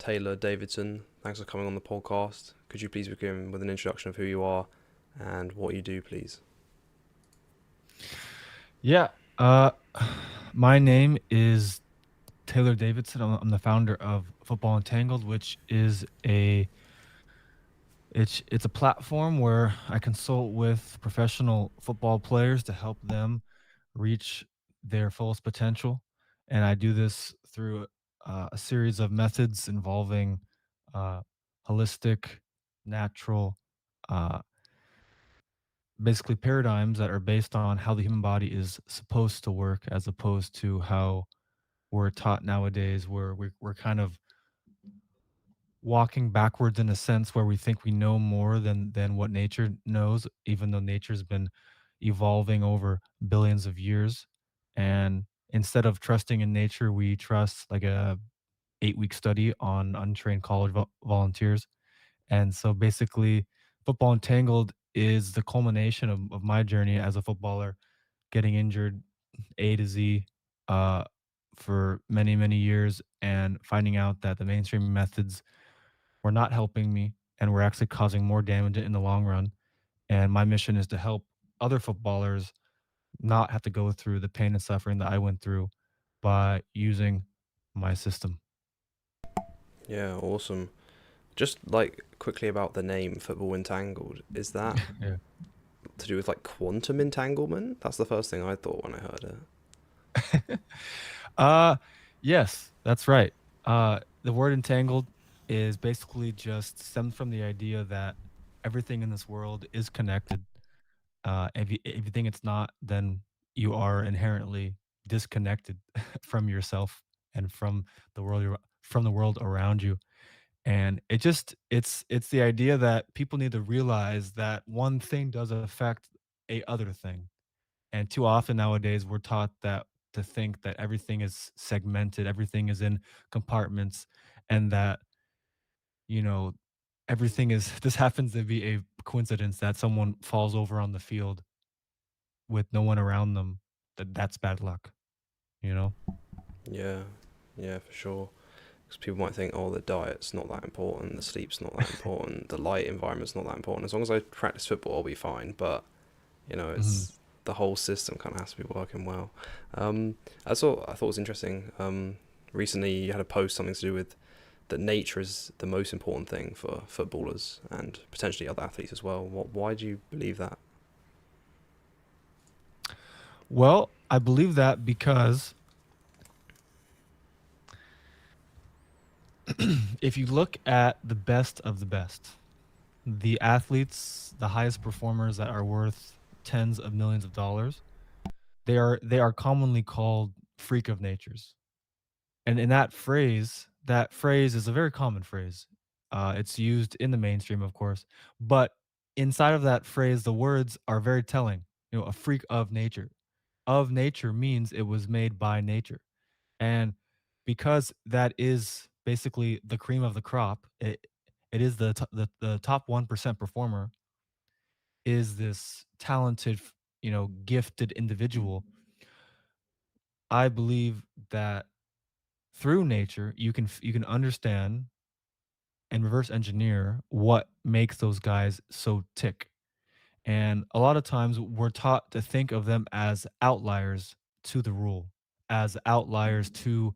Taylor Davidson. Thanks for coming on the podcast. Could you please begin with an introduction of who you are and what you do, please? Yeah. Uh, my name is Taylor Davidson. I'm the founder of Football Entangled, which is it's a platform where I consult with professional football players to help them reach their fullest potential, and I do this through a series of methods involving uh, holistic, natural, uh, basically paradigms that are based on how the human body is supposed to work, as opposed to how we're taught nowadays, where we're kind of walking backwards in a sense where we think we know more than what nature knows, even though nature's been evolving over billions of years. And instead of trusting in nature, we trust like a 8-week study on untrained college volunteers. And so basically, Football Entangled is the culmination of my journey as a footballer, getting injured A to Z uh, for many, many years, and finding out that the mainstream methods were not helping me and were actually causing more damage in the long run. And my mission is to help other footballers not have to go through the pain and suffering that I went through by using my system. Yeah, awesome. Just like quickly about the name Football Entangled, is that Yeah. to do with like quantum entanglement? That's the first thing I thought when I heard it. uh yes, that's right. The word entangled is basically just stemmed from the idea that everything in this world is connected. If you think it's not, then you are inherently disconnected from yourself and from the world around you. And it's the idea that people need to realize that one thing does affect a other thing. And too often nowadays, we're taught that to think that everything is segmented, everything is in compartments, and that, you know, everything is this happens to be a coincidence that someone falls over on the field with no one around them, that's bad luck, you know? Yeah, yeah, for sure. Because people might think, oh, the diet's not that important, the sleep's not that important, the light environment's not that important. As long as I practice football, I'll be fine. But Mhm. it's the whole system kind of has to be working well. I thought it was interesting. Recently, you had a post something to do with that nature is the most important thing for footballers and potentially other athletes as well. Why do you believe that? Well, I believe that because if you look at the best of the best, the athletes, the highest performers that are worth tens of millions of dollars, they are commonly called freak of natures. And in that phrase is a very common phrase. It's used in the mainstream, of course, but inside of that phrase, the words are very telling. A freak of nature. Of nature means it was made by nature. And because that is basically the cream of the crop, it is the top 1% performer, is this talented, gifted individual. I believe that through nature, you can understand and reverse engineer what makes those guys so tick. And a lot of times we're taught to think of them as outliers to the rule, as outliers to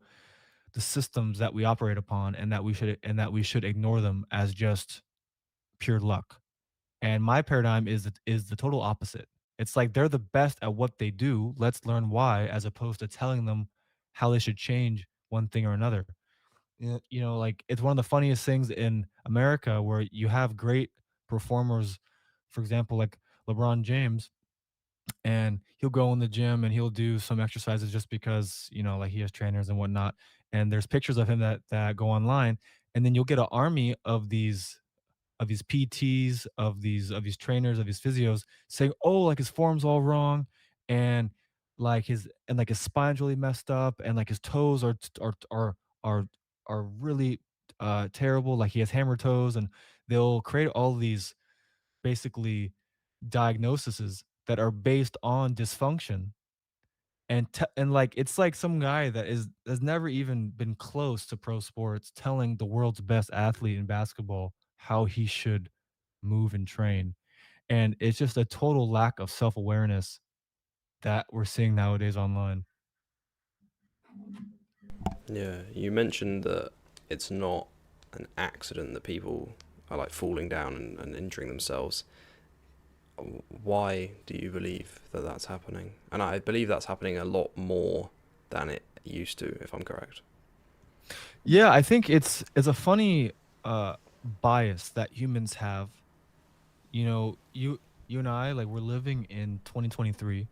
the systems that we operate upon, and that we should ignore them as just pure luck. And my paradigm is the total opposite. It's like they're the best at what they do. Let's learn why, as opposed to telling them how they should change one thing or another. Like it's one of the funniest things in America where you have great performers, for example, like LeBron James, and he'll go in the gym and he'll do some exercises just because, like he has trainers and whatnot. And there's pictures of him that go online, and then you'll get an army of these PTs, of these trainers, of these physios saying, "Oh, like his form's all wrong, and like his spine's really messed up, and like his toes are are really terrible. Like he has hammer toes," and they'll create all these basically diagnoses that are based on dysfunction, And like it's like some guy that is has never even been close to pro sports telling the world's best athlete in basketball how he should move and train. And it's just a total lack of self-awareness that we're seeing nowadays online. Yeah, you mentioned that it's not an accident that people are like falling down and injuring themselves. Why do you believe that that's happening? And I believe that's happening a lot more than it used to, if I'm correct. Yeah, I think it's a funny bias that humans have. You know, you and I, like, we're living in 2023,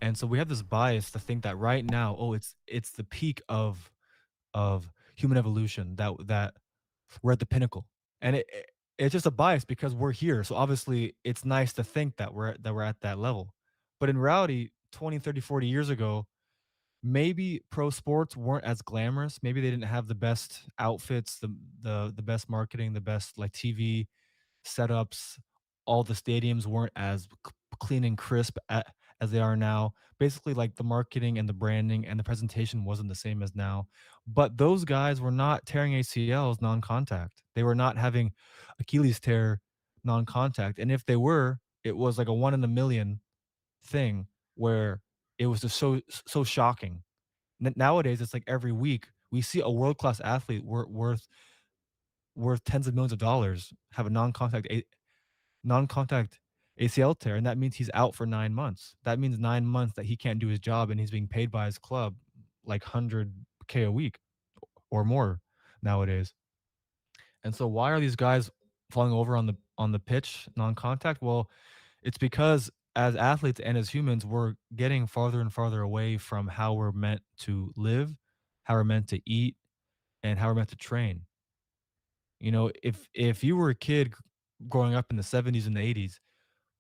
and so we have this bias to think that right now, oh, it's the peak of human evolution, that we're at the pinnacle. And it's just a bias because we're here. So obviously it's nice to think that we're at that level. But in reality, 20, 30, 40 years ago, maybe pro sports weren't as glamorous. Maybe they didn't have the best outfits, the best marketing, the best like TV setups. All the stadiums weren't as clean and crisp as they are now. Basically, like the marketing and the branding and the presentation wasn't the same as now. But those guys were not tearing ACLs non-contact. They were not having Achilles tear non-contact. And if they were, it was like a one in a million thing where it was just so shocking. Nowadays, it's like every week we see a world class athlete worth tens of millions of dollars have a non-contact ACL tear, and that means he's out for 9 months. That means 9 months that he can't do his job, and he's being paid by his club like 100K a week or more nowadays. And so, why are these guys falling over on the pitch non-contact? Well, it's because as athletes and as humans, we're getting farther and farther away from how we're meant to live, how we're meant to eat, and how we're meant to train. You know, if you were a kid growing up in the 70s and the 80s,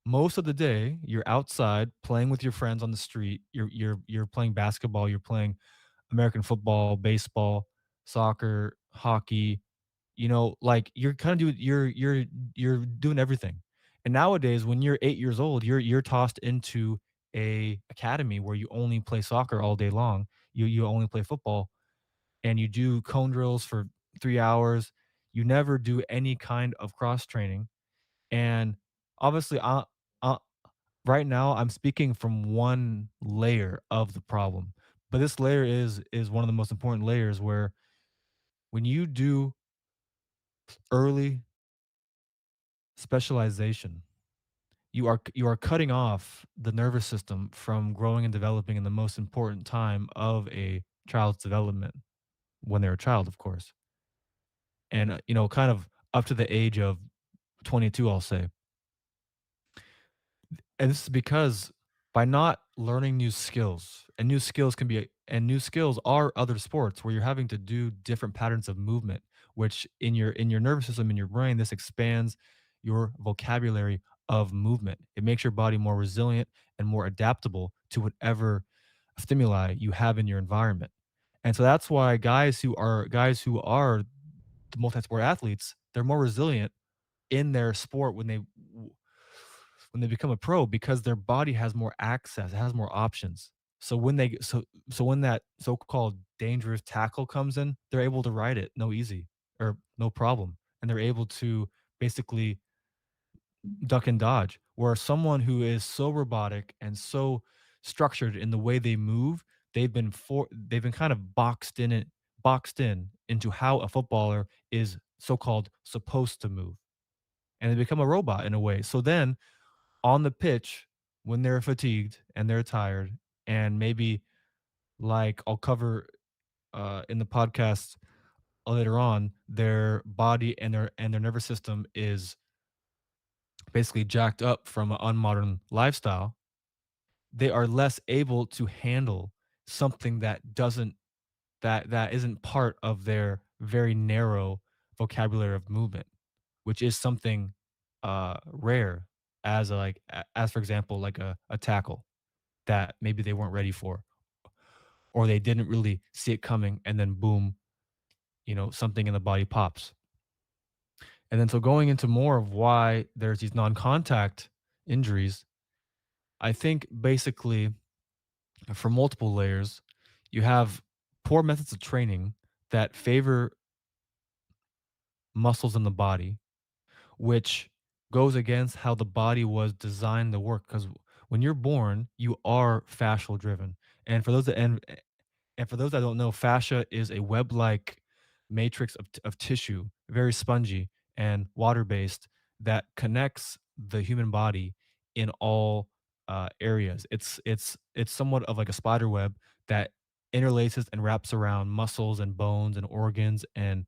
most of the day you're outside playing with your friends on the street. You're playing basketball, you're playing American football, baseball, soccer, hockey, you know, like you're kind of doing you're doing everything. And nowadays when you're 8 years old, you're tossed into a academy where you only play soccer all day long. You only play football and you do cone drills for 3 hours. You never do any kind of cross training. And obviously uh, right now I'm speaking from one layer of the problem. But this layer is one of the most important layers where when you do early specialization, you are cutting off the nervous system from growing and developing in the most important time of a child's development when they're a child, of course. And you know, kind of up to the age of 22, I'll say. And this is because by not learning new skills, and new skills are other sports where you're having to do different patterns of movement, which in your nervous system, in your brain, this expands your vocabulary of movement. It makes your body more resilient and more adaptable to whatever stimuli you have in your environment. And so that's why guys who are the multi-sport athletes, they're more resilient in their sport when they become a pro because their body has more access, it has more options. So when that so-called dangerous tackle comes in, they're able to ride it no easy or no problem, and they're able to basically duck and dodge. Where someone who is so robotic and so structured in the way they move, they've been kind of boxed in into how a footballer is so-called supposed to move, and they become a robot in a way. So then on the pitch, when they're fatigued and they're tired, and maybe like I'll cover in the podcast later on, their body and their nervous system is basically jacked up from an unmodern lifestyle. They are less able to handle something that isn't part of their very narrow vocabulary of movement, which is something rare as as for example like a tackle that maybe they weren't ready for, or they didn't really see it coming, and then boom, you know, something in the body pops. And then so going into more of why there's these non-contact injuries, I think basically for multiple layers. You have poor methods of training that favor muscles in the body, which goes against how the body was designed to work. Because when you're born, you are fascial driven. And for those that and for those that don't know, fascia is a web-like matrix of tissue, very spongy and water-based, that connects the human body in all areas. It's somewhat of like a spider web that interlaces and wraps around muscles and bones and organs and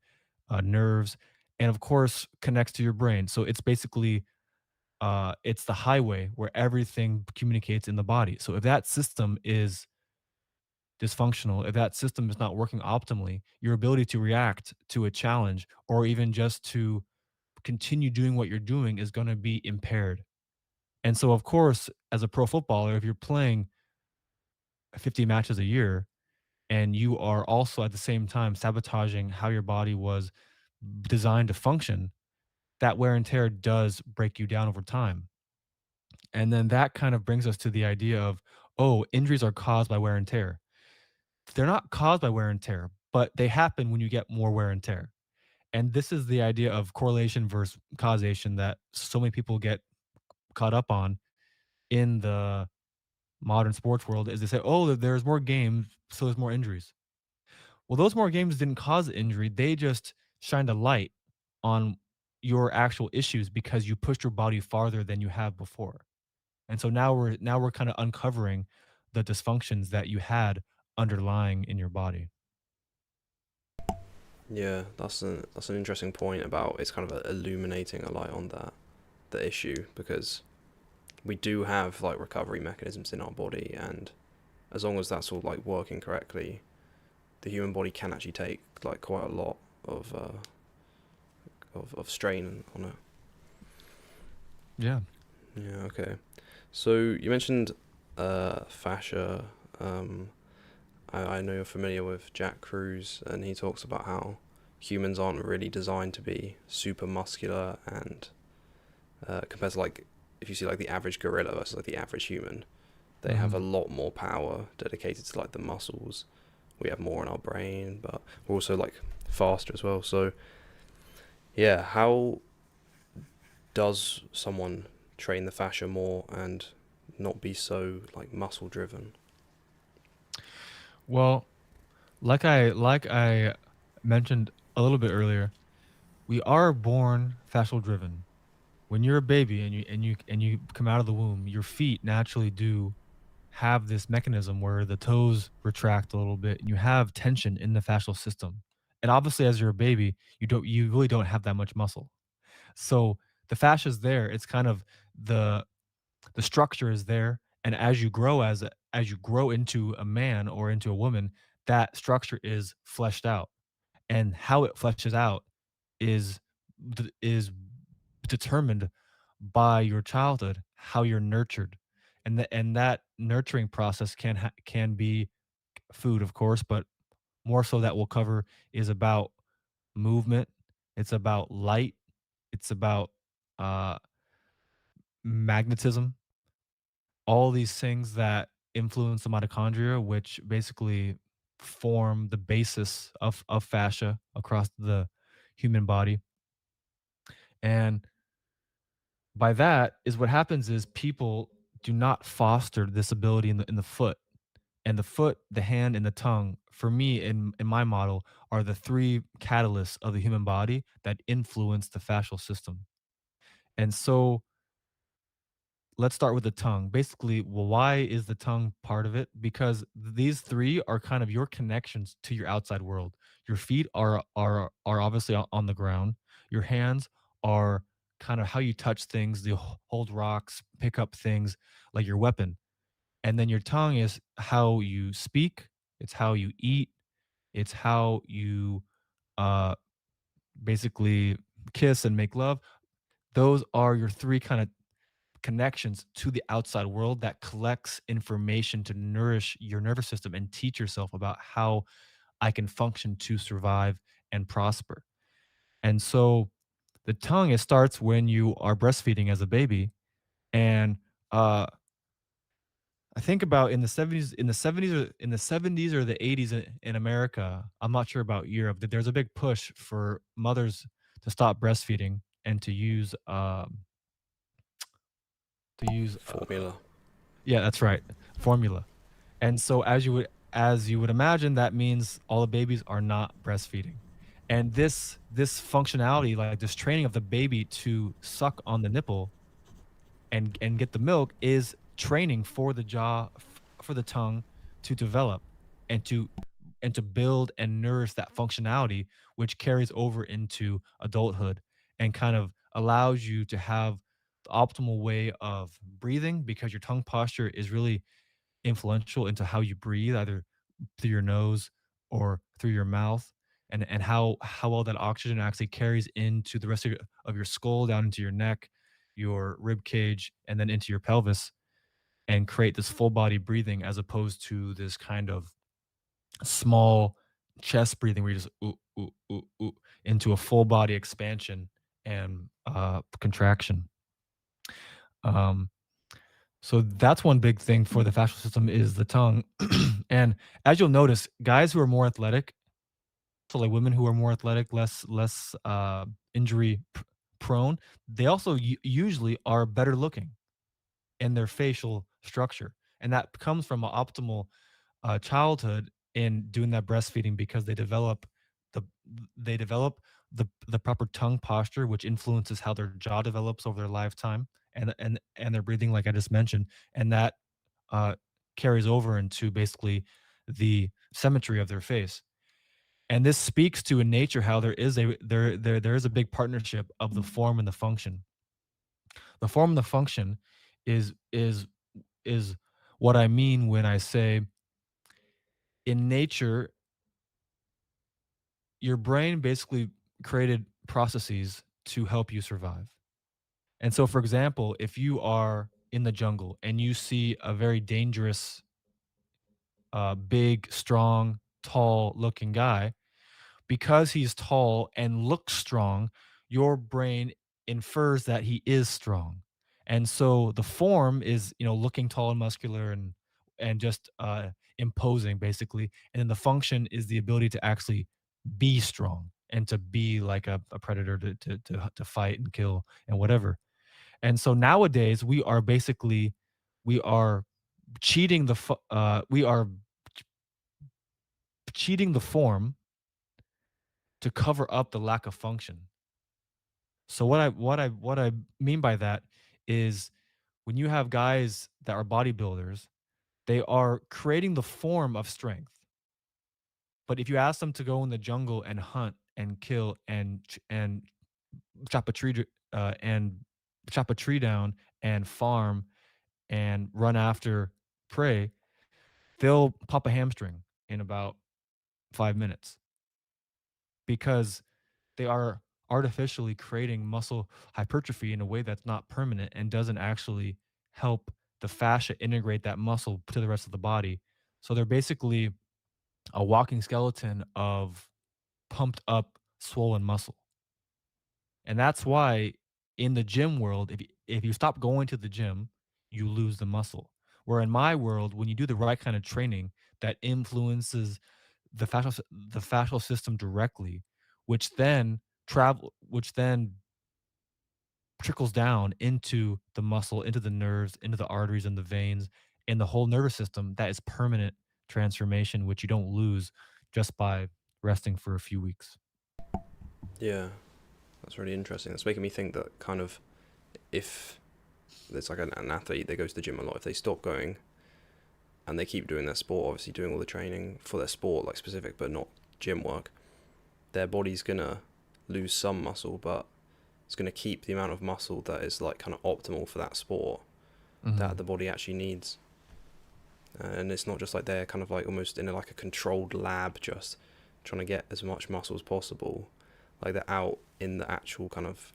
nerves, and of course connects to your brain. So it's basically it's the highway where everything communicates in the body. So if that system is dysfunctional, if that system is not working optimally, your ability to react to a challenge or even just to continue doing what you're doing is going to be impaired. And so, of course, as a pro footballer, if you're playing 50 matches a year and you are also at the same time sabotaging how your body was designed to function, that wear and tear does break you down over time. And then that kind of brings us to the idea of, oh, injuries are caused by wear and tear. They're not caused by wear and tear, but they happen when you get more wear and tear. And this is the idea of correlation versus causation that so many people get caught up on in the modern sports world is they say, "Oh, there's more games, so there's more injuries." Well, those more games didn't cause the injury. They just shined a light on your actual issues because you pushed your body farther than you have before. And so now we're kind of uncovering the dysfunctions that you had underlying in your body. Yeah, that's an interesting point about it's kind of illuminating a light on the issue, because we do have like recovery mechanisms in our body, and as long as that's all like working correctly, the human body can actually take like quite a lot of of strain on it. Yeah. Yeah. Okay. So you mentioned fascia. Um, I know you're familiar with Jack Cruz, and he talks about how humans aren't really designed to be super muscular, and compared to like if you see like the average gorilla versus like the average human, they have a Mhm. lot more power dedicated to like the muscles. We have more in our brain, but we're also like faster as well. So yeah, how does someone train the fascia more and not be so like muscle driven? Well, like I mentioned a little bit earlier, we are born fascial driven. When you're a baby and you come out of the womb, your feet naturally do have this mechanism where the toes retract a little bit and you have tension in the fascial system. And obviously as you're a baby, you really don't have that much muscle. So the fascia is there. It's kind of the the structure is there, and as you grow into a man or into a woman, that structure is fleshed out, and how it fleshes out is is determined by your childhood, how you're nurtured, and that nurturing process can be food, of course, but more so that we'll cover is about movement. It's about light. It's about uh, magnetism. All these things that influence the mitochondria, which basically form the basis of fascia across the human body. And by that is what happens is people do not foster this ability in the foot. And the foot, the hand, and the tongue, for me in my model, are the three catalysts of the human body that influence the fascial system. And so let's start with the tongue. Basically, well, why is the tongue part of it? Because these three are kind of your connections to your outside world. Your feet are obviously on the ground. Your hands are kind of how you touch things, you hold rocks, pick up things like your weapon. And then your tongue is how you speak, it's how you eat, it's how you uh basically kiss and make love. Those are your three kind of connections to the outside world that collects information to nourish your nervous system and teach yourself about how I can function to survive and prosper. And so the tongue, it starts when you are breastfeeding as a baby. And uh, I think about in the 70s or the 80s in America. I'm not sure about Europe. That there's a big push for mothers to stop breastfeeding and to use Formula. yeah, that's right, formula. And so as you would imagine, that means all the babies are not breastfeeding. And this functionality, like this training of the baby to suck on the nipple and get the milk, is training for the jaw, for the tongue to develop and to build and nourish that functionality, which carries over into adulthood and kind of allows you to have the optimal way of breathing, because your tongue posture is really influential into how you breathe, either through your nose or through your mouth, and how well that oxygen actually carries into the rest of your skull, down into your neck, your rib cage, and then into your pelvis, and create this full body breathing, as opposed to this kind of small chest breathing where you just ooh, ooh, ooh, ooh, into a full body expansion and contraction. Um, so that's one big thing for the fascial system, is the tongue. And as you'll notice, guys who are more athletic, so like women who are more athletic, less injury prone, they also usually are better looking in their facial structure, and that comes from an optimal childhood in doing that breastfeeding, because the they develop the proper tongue posture, which influences how their jaw develops over their lifetime, and their breathing, like I just mentioned, and that uh, carries over into basically the symmetry of their face. And this speaks to in nature how there is a big partnership of the form and the function. The form and the function is what I mean when I say, in nature, your brain basically created processes to help you survive. And so, for example, if you are in the jungle and you see a very dangerous, big, strong, tall looking guy, because he's tall and looks strong, your brain infers that he is strong. And so the form is, looking tall and muscular and just imposing, basically. And then the function is the ability to actually be strong and to be like a predator, to fight and kill and whatever. And so nowadays we are we are cheating the form to cover up the lack of function. So what I mean by that is, when you have guys that are bodybuilders, they are creating the form of strength. But if you ask them to go in the jungle and hunt and kill and chop a tree and chop a tree down and farm and run after prey, they'll pop a hamstring in about 5 minutes, because they are artificially creating muscle hypertrophy in a way that's not permanent and doesn't actually help the fascia integrate that muscle to the rest of the body. So they're basically a walking skeleton of pumped up, swollen muscle. And that's why in the gym world, if you stop going to the gym, you lose the muscle. Where in my world, when you do the right kind of training that influences the fascial system directly, which then trickles down into the muscle, into the nerves, into the arteries and the veins, and the whole nervous system, that is permanent transformation, which you don't lose just by resting for a few weeks. Yeah, that's really interesting. That's making me think that kind of, if there's like an athlete that goes to the gym a lot, if they stop going and they keep doing their sport, obviously doing all the training for their sport, like specific, but not gym work, their body's gonna lose some muscle, but it's gonna keep the amount of muscle that is like kind of optimal for that sport that Mhm. the body actually needs. And it's not just like they're kind of like almost in like a controlled lab, just trying to get as much muscle as possible. Like they're out in the actual kind of,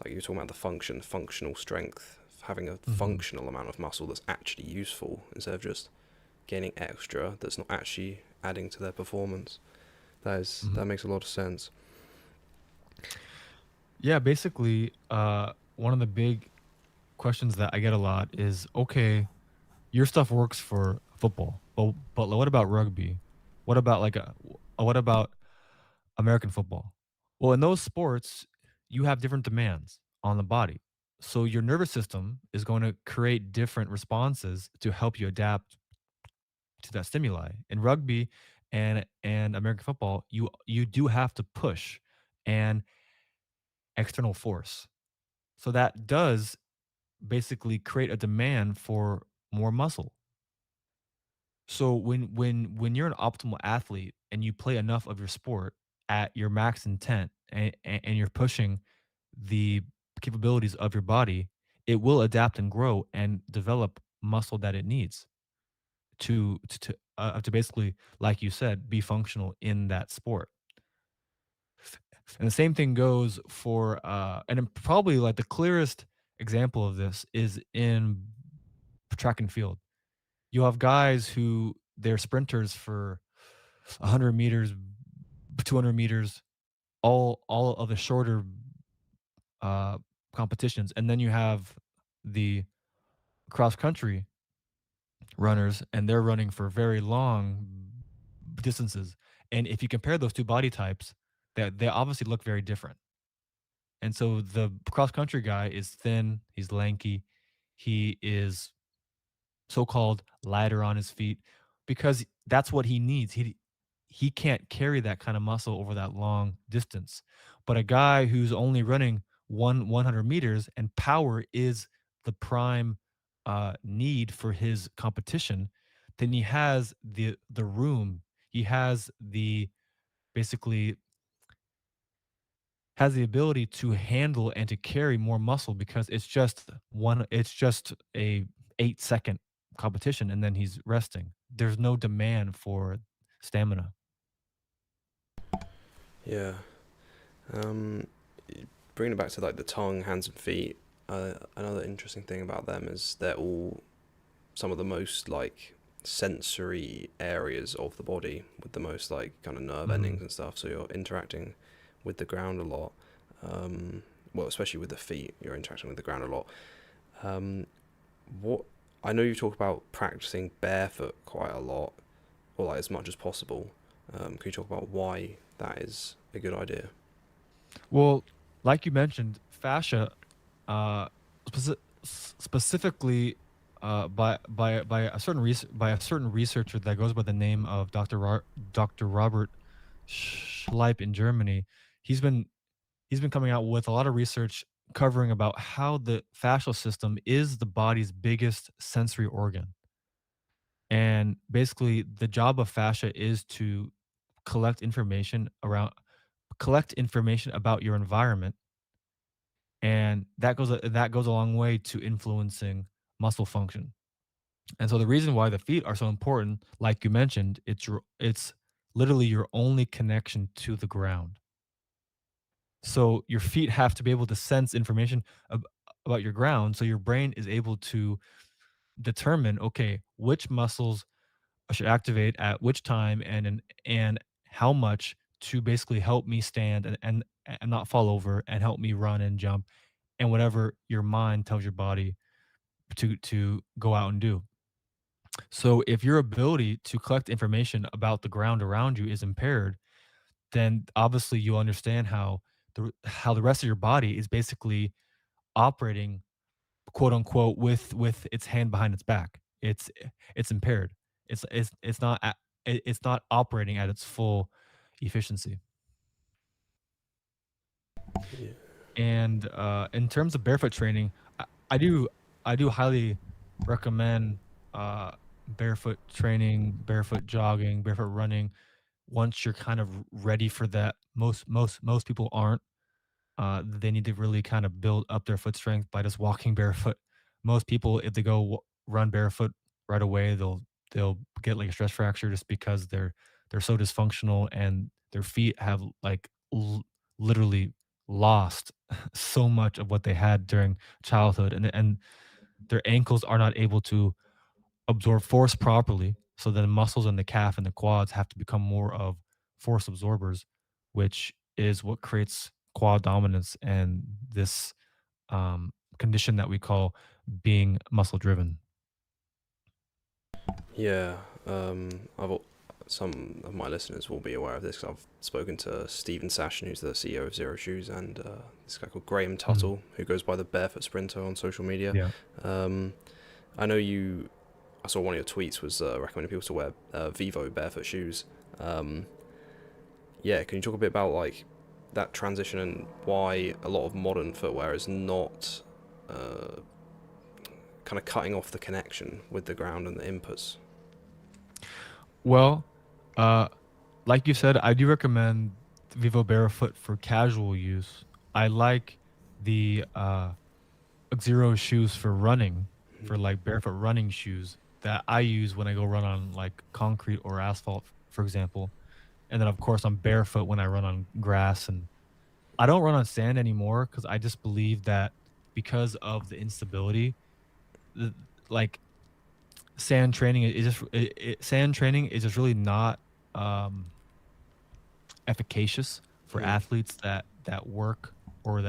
like you were talking about the functional strength, having a Mhm. functional amount of muscle that's actually useful instead of just gaining extra that's not actually adding to their performance. Mhm. That makes a lot of sense. Yeah, basically, one of the big questions that I get a lot is, okay, your stuff works for football, but what about rugby? What about what about American football? Well, in those sports, you have different demands on the body. So your nervous system is going to create different responses to help you adapt to that stimuli. In rugby and American football, you do have to push and external force. So that does basically create a demand for more muscle. So when you're an optimal athlete and you play enough of your sport at your max intent and you're pushing the capabilities of your body, it will adapt and grow and develop muscle that it needs to basically, like you said, be functional in that sport. And the same thing goes for probably like the clearest example of this is in track and field. You'll have guys who they're sprinters for 100 meters, 200 meters, all of the shorter uh, competitions, and then you have the cross country runners, and they're running for very long distances. And if you compare those two body types, they obviously look very different. And so the cross country guy is thin, he's lanky, he is so-called lighter on his feet because that's what he needs. He can't carry that kind of muscle over that long distance. But a guy who's only running 100 meters and power is the prime need for his competition, then he has the room. He has the basically has the ability to handle and to carry more muscle because it's just a 8-second competition and then he's resting. There's no demand for stamina. Yeah. Um, Bringing it back to like the tongue, hands, and feet. Another interesting thing about them is they're all some of the most like sensory areas of the body with the most like kind of nerve endings Mhm. and stuff. So you're interacting with the ground a lot. Well, especially with the feet, you're interacting with the ground a lot. Um, what I know you talk about practicing barefoot quite a lot, or like as much as possible. Can you talk about why that is a good idea? Well, like you mentioned, fascia, uh, specifically, by a certain researcher that goes by the name of Dr. Robert Schleip in Germany. He's been he's been coming out with a lot of research covering about how the fascial system is the body's biggest sensory organ. And basically, the job of fascia is to collect information around collect information about your environment, and that goes a long way to influencing muscle function. And so the reason why the feet are so important, like you mentioned, it's literally your only connection to the ground. So your feet have to be able to sense information about your ground, so your brain is able to determine, okay, which muscles I should activate at which time and how much to basically help me stand and not fall over and help me run and jump and whatever your mind tells your body to go out and do. So if your ability to collect information about the ground around you is impaired, then obviously you'll understand how the rest of your body is basically operating quote unquote with its hand behind its back. It's impaired. It's not it's not operating at its full efficiency. Yeah. And in terms of barefoot training, I, I do I do highly recommend uh, barefoot training, barefoot jogging, barefoot running. Once you're kind of ready for that, most people aren't. They need to really kind of build up their foot strength by just walking barefoot. Most people, if they go run barefoot right away, they'll get like a stress fracture just because they're so dysfunctional and their feet have like literally lost so much of what they had during childhood, and their ankles are not able to absorb force properly. So then the muscles in the calf and the quads have to become more of force absorbers, which is what creates quad dominance and this condition that we call being muscle driven. Yeah, some of my listeners will be aware of this 'cause I've spoken to Stephen Sashin, who's the CEO of Zero Shoes, and this guy called Graham Mm, Tuttle, who goes by the Barefoot Sprinter on social media. yeah. Um, I know you. I saw one of your tweets was recommending people to wear Vivo Barefoot shoes. Um, yeah, can you talk a bit about like that transition and why a lot of modern footwear is not uh, kind of cutting off the connection with the ground and the inputs? Well, uh, like you said, I do recommend Vivo Barefoot for casual use. I like the Xero shoes for running, for like barefoot running shoes that I use when I go run on like concrete or asphalt, for example. And then of course I'm barefoot when I run on grass, and I don't run on sand anymore because I just believe that because of the instability, the, like sand training is just sand training is just really not um efficacious for Mm, athletes that work, or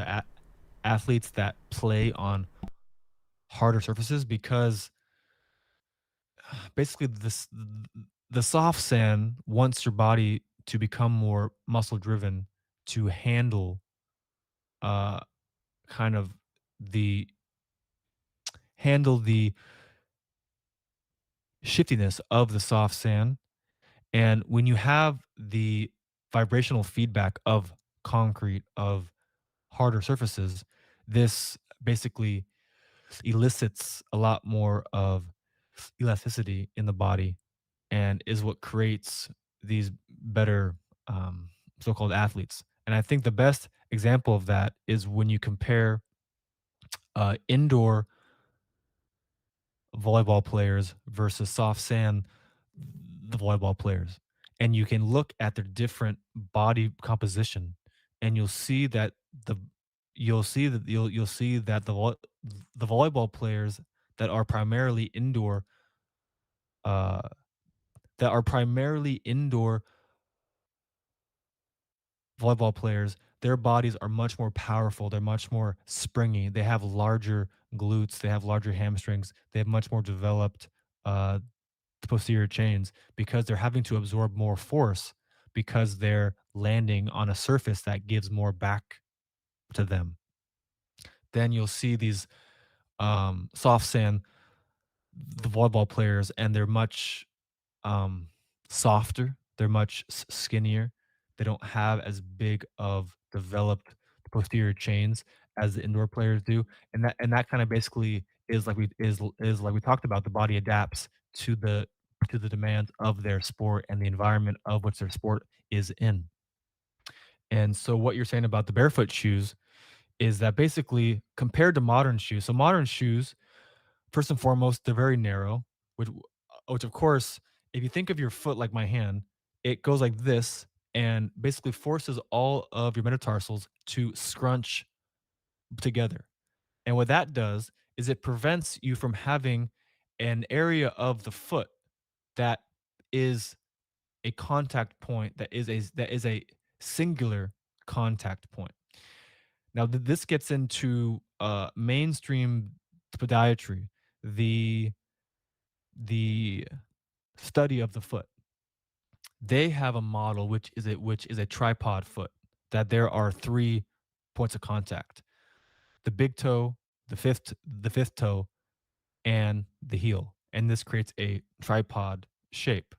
athletes that play on harder surfaces, because basically the soft sand wants your body to become more muscle driven to handle uh kind of the the shiftiness of the soft sand. And when you have the vibrational feedback of concrete, of harder surfaces, this basically elicits a lot more of elasticity in the body, and is what creates these better so-called athletes. And I think the best example of that is when you compare indoor volleyball players versus soft sand the volleyball players, and you can look at their different body composition, and the you'll see that the volleyball players that are primarily indoor uh that are primarily indoor volleyball players, their bodies are much more powerful, they're much more springy, they have larger glutes, they have larger hamstrings, they have much more developed uh posterior chains, because they're having to absorb more force because they're landing on a surface that gives more back to them. Then you'll see these soft sand the volleyball players, and they're much um, softer. They're much skinnier. They don't have as big of developed posterior chains as the indoor players do, and that kind of basically is like we talked about. The body adapts to the demands of their sport and the environment of which their sport is in. And so, what you're saying about the barefoot shoes is that basically compared to modern shoes, so modern shoes, first and foremost, they're very narrow, which of course, if you think of your foot like my hand, it goes like this and basically forces all of your metatarsals to scrunch together. And what that does is it prevents you from having an area of the foot that is a contact point, that is a singular contact point. Now, this gets into mainstream podiatry, the the study of the foot. They have a model which is a tripod foot, that there are 3 points of contact: the big toe, the fifth toe, and the heel. And this creates a tripod shape.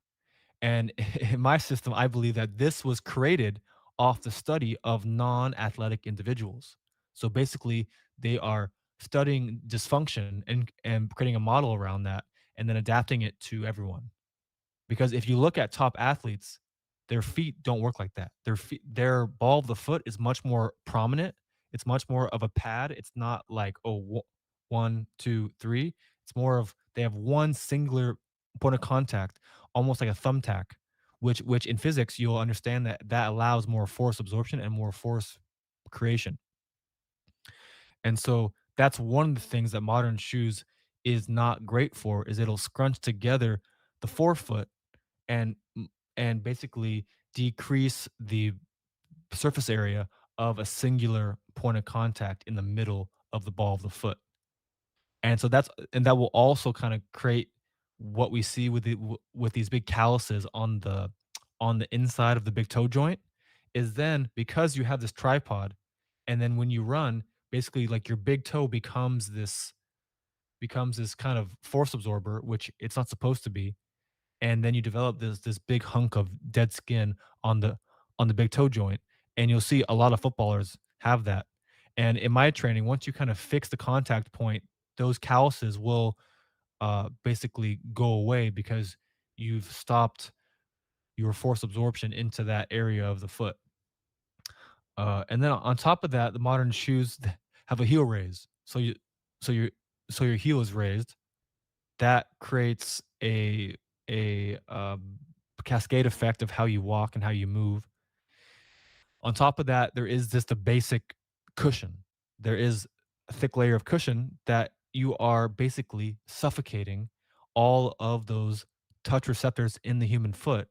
And in my system, I believe that this was created off the study of non-athletic individuals. So basically, they are studying dysfunction and creating a model around that, and then adapting it to everyone. Because if you look at top athletes, their feet don't work like that. Their ball of the foot is much more prominent. It's much more of a pad. It's not like, oh, 1, 2, 3. It's more of they have one singular point of contact, almost like a thumbtack, which in physics you'll understand that that allows more force absorption and more force creation. And so that's one of the things that modern shoes is not great for, is it'll scrunch together the forefoot and and basically decrease the surface area of a singular point of contact in the middle of the ball of the foot. And so that will also kind of create what we see with with these big calluses on the inside of the big toe joint is then because you have this tripod, and then when you run, basically like your big toe becomes this kind of force absorber, which it's not supposed to be, and then you develop this big hunk of dead skin on the big toe joint, and you'll see a lot of footballers have that. And in my training, once you kind of fix the contact point, those calluses will basically go away because you've stopped your force absorption into that area of the foot. And then on top of that, the modern shoes have a heel raise, so your so your heel is raised. That creates a cascade effect of how you walk and how you move. On top of that, there is just a basic cushion. There is a thick layer of cushion that you are basically suffocating all of those touch receptors in the human foot,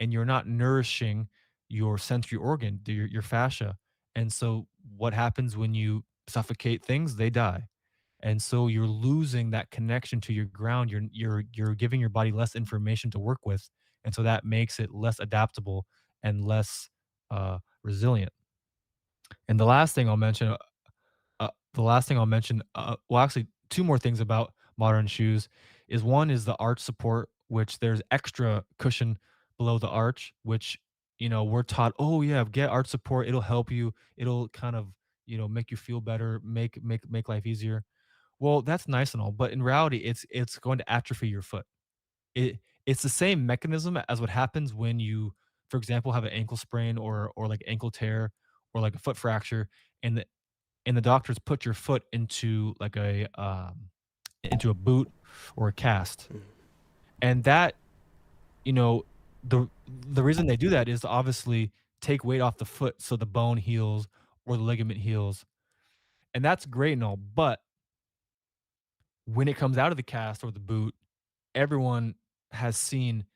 and you're not nourishing your sensory organ, your fascia. And so, what happens when you suffocate things? They die. And so you're losing that connection to your ground. You're giving your body less information to work with, and so that makes it less adaptable and less resilient. And the last thing I'll mention, well, actually, two more things about modern shoes is one is the arch support, which there's extra cushion below the arch, which we're taught, oh yeah, get arch support, it'll help you, it'll kind of make you feel better, make life easier. Well, that's nice and all, but in reality, it's going to atrophy your foot. It's the same mechanism as what happens when you, for example, have an ankle sprain or like ankle tear or like a foot fracture, and the doctors put your foot into a boot or a cast, Mm. and that you know the reason they do that is to obviously take weight off the foot so the bone heals or the ligament heals, and that's great and all, but when it comes out of the cast or the boot, everyone has seen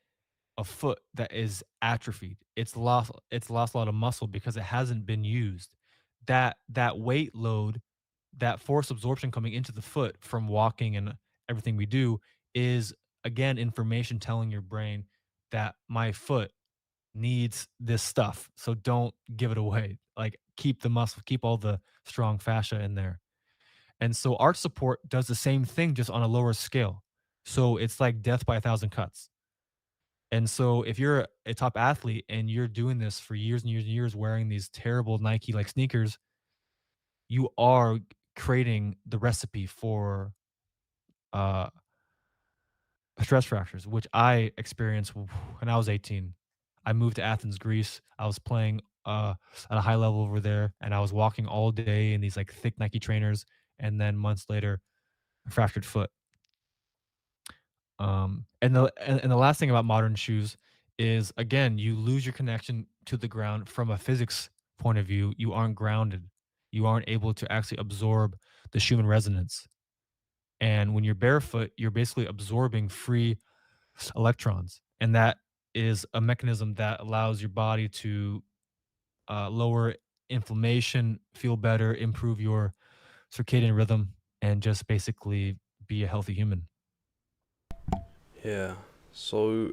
a foot that is atrophied. It's lost a lot of muscle because it hasn't been used. That weight load, that force absorption coming into the foot from walking and everything we do is again information telling your brain that my foot needs this stuff. So don't give it away. Like keep the muscle, keep all the strong fascia in there. And so arch support does the same thing just on a lower scale. So it's like death by a thousand cuts. And so if you're a top athlete and you're doing this for years and years and years wearing these terrible Nike like sneakers, you are creating the recipe for uh stress fractures, which I experienced when I was 18. I moved to Athens, Greece. I was playing at a high level over there and I was walking all day in these like thick Nike trainers, and then months later, a fractured foot. And the last thing about modern shoes is again, you lose your connection to the ground from a physics point of view. You aren't grounded. You aren't able to actually absorb the Schumann resonance. And when you're barefoot, you're basically absorbing free electrons. And that is a mechanism that allows your body to lower inflammation, feel better, improve your circadian rhythm, and just basically be a healthy human. Yeah. So,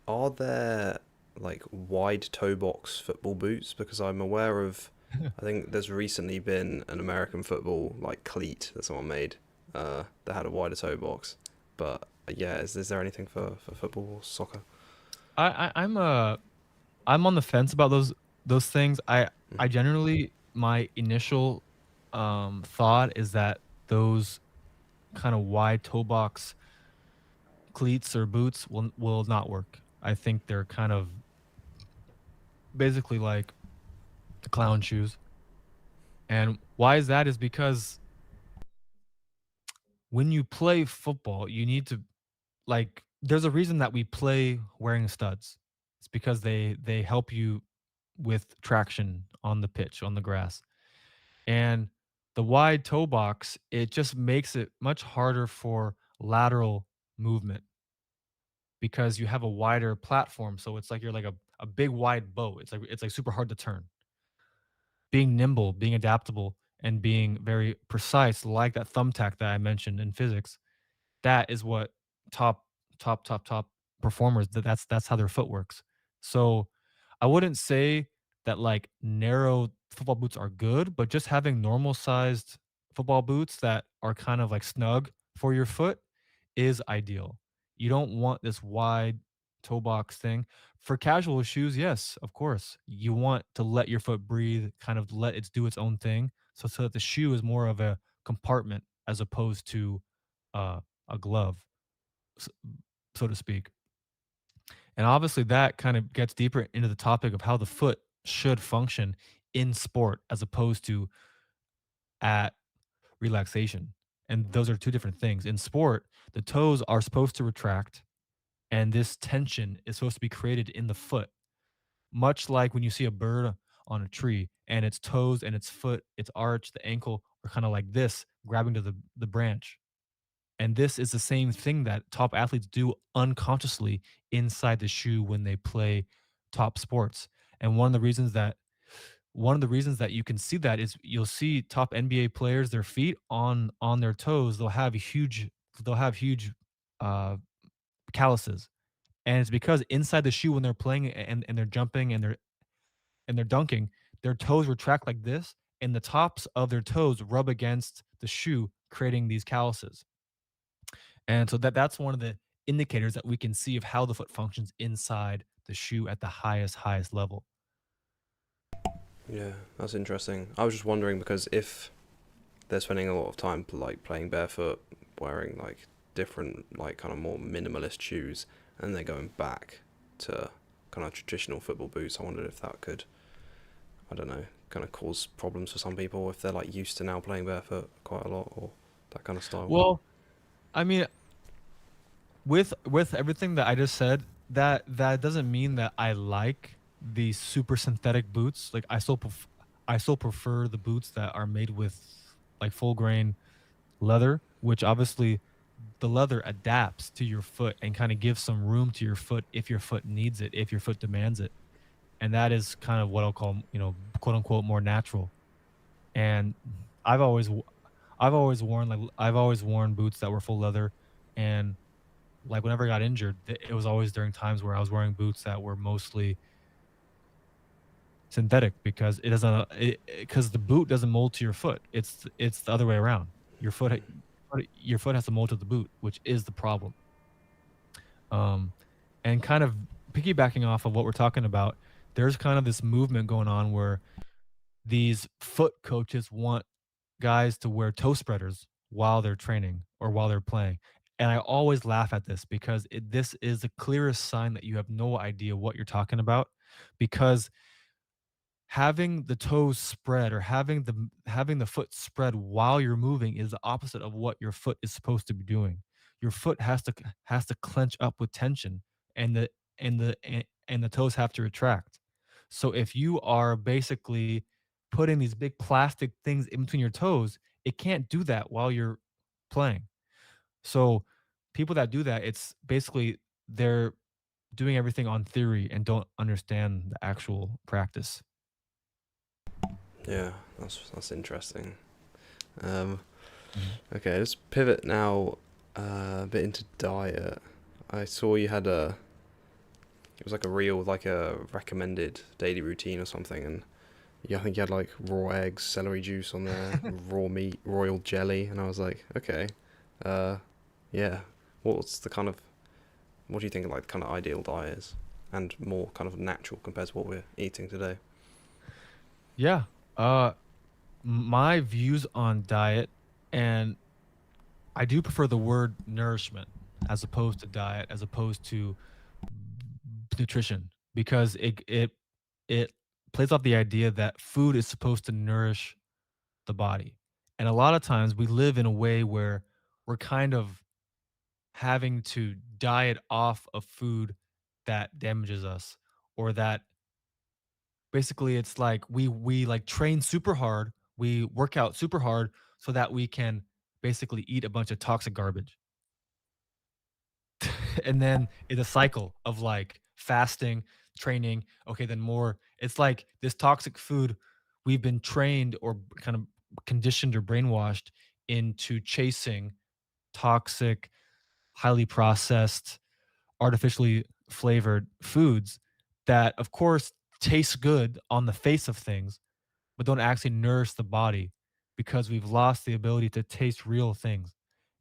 are there like wide toe box football boots? Because I'm aware of, I think there's recently been an American football like cleat that someone made that had a wider toe box. But yeah, is there anything for football or soccer? I'm on the fence about those things. I Mm. generally my initial thought is that those kind of wide toe box cleats or boots will not work. I think they're kind of basically like clown shoes. And why is that is because when you play football, you need to like there's a reason that we play wearing studs. It's because they help you with traction on the pitch, on the grass. And the wide toe box, it just makes it much harder for lateral movement because you have a wider platform. So it's like you're like a big wide boat. It's like super hard to turn. Being nimble, being adaptable, and being very precise, like that thumbtack that I mentioned in physics, that is what top top performers, that's how their foot works. So I wouldn't say that like narrow football boots are good, but just having normal sized football boots that are kind of like snug for your foot is ideal. You don't want this wide toe box thing. For casual shoes, yes, of course. You want to let your foot breathe, kind of let it do its own thing. So that the shoe is more of a compartment as opposed to uh, a glove, s- so to speak. And obviously, that kind of gets deeper into the topic of how the foot should function in sport as opposed to at relaxation. And those are two different things. In sport, the toes are supposed to retract, and this tension is supposed to be created in the foot, much like when you see a bird on a tree and its toes and its foot, its arch, the ankle are kind of like this, grabbing to the branch. And this is the same thing that top athletes do unconsciously inside the shoe when they play top sports. And one of the reasons that you can see that is you'll see top NBA players, their feet on their toes, they'll have huge uh calluses. And it's because inside the shoe when they're playing and they're jumping and they're dunking, their toes retract like this, and the tops of their toes rub against the shoe, creating these calluses. And so that's one of the indicators that we can see of how the foot functions inside the shoe at the highest level. Yeah, that's interesting. I was just wondering because if they're spending a lot of time like playing barefoot, wearing like different like kind of more minimalist shoes, and they're going back to kind of traditional football boots. I wondered if that could, I don't know, kind of cause problems for some people if they're like used to now playing barefoot quite a lot or that kind of style. Well, I mean, with everything that I just said, that doesn't mean that I like the super synthetic boots. Like I still prefer the boots that are made with like full grain leather, which obviously the leather adapts to your foot and kind of gives some room to your foot if your foot needs it, if your foot demands it. And that is kind of what I'll call, quote unquote, more natural. And I've always w- I've always worn boots that were full leather, and like whenever I got injured, it was always during times where I was wearing boots that were mostly synthetic because it doesn't because the boot doesn't mold to your foot. It's the other way around. Your foot has to mold to the boot, which is the problem. Um, and kind of piggybacking off of what we're talking about, there's kind of this movement going on where these foot coaches want guys to wear toe spreaders while they're training or while they're playing. And I always laugh at this because this is the clearest sign that you have no idea what you're talking about, because having the toes spread or having the foot spread while you're moving is the opposite of what your foot is supposed to be doing. Your foot has to clench up with tension, and the toes have to retract. So if you are basically putting these big plastic things in between your toes, it can't do that while you're playing. So people that do that, it's basically they're doing everything on theory and don't understand the actual practice. Yeah, that's interesting. Um, Mhm. okay, let's pivot now a bit into diet. I saw you had it was like a real, like a recommended daily routine or something, and yeah, I think you had like raw eggs, celery juice on there, raw meat, royal jelly, and I was like, okay, uh, yeah, what's the kind of, what do you think like kind of ideal diet is, and more kind of natural compared to what we're eating today? Yeah. Uh, my views on diet, and I do prefer the word nourishment as opposed to diet, as opposed to nutrition, because it plays off the idea that food is supposed to nourish the body. And a lot of times we live in a way where we're kind of having to diet off of food that damages us, or that basically it's like we like train super hard, we work out super hard so that we can basically eat a bunch of toxic garbage. And then it's a cycle of like fasting, training, okay, then more. It's like this toxic food we've been trained or kind of conditioned or brainwashed into chasing toxic, highly processed. artificially flavored foods that, of course, taste good on the face of things, but don't actually nourish the body because we've lost the ability to taste real things.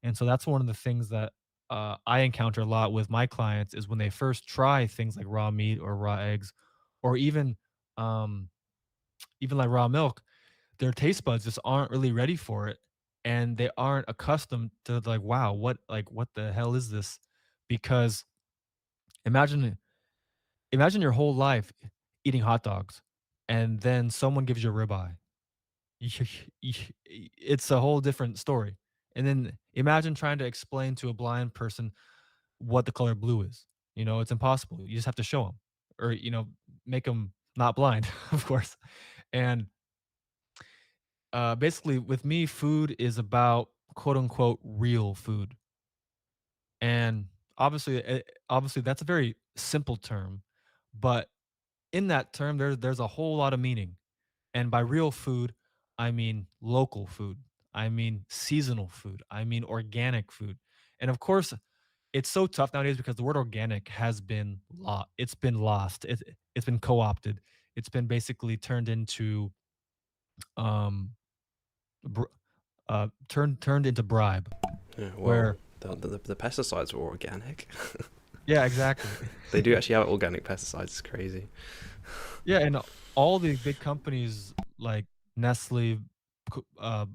And so that's one of the things that I encounter a lot with my clients is when they first try things like raw meat or raw eggs, or um, even like raw milk, their taste buds just aren't really ready for it, and they aren't accustomed to like, wow, what the hell is this? Because imagine imagine your whole life eating hot dogs, and then someone gives you a ribeye. It's a whole different story. And then imagine trying to explain to a blind person what the color blue is. It's impossible. You just have to show them, or make them not blind, of course. And basically, with me, food is about quote unquote real food. And obviously, that's a very simple term, but in that term, there's a whole lot of meaning. And by real food, I mean local food. I mean seasonal food. I mean organic food. And of course, it's so tough nowadays because the word organic has been it's been lost. It's been co-opted. It's been basically turned into um br- turned into bribe. Yeah, well, Where the pesticides were organic. yeah, exactly. They do actually have organic pesticides. It's crazy. Yeah, and all the big companies like Nestle, Co- uh,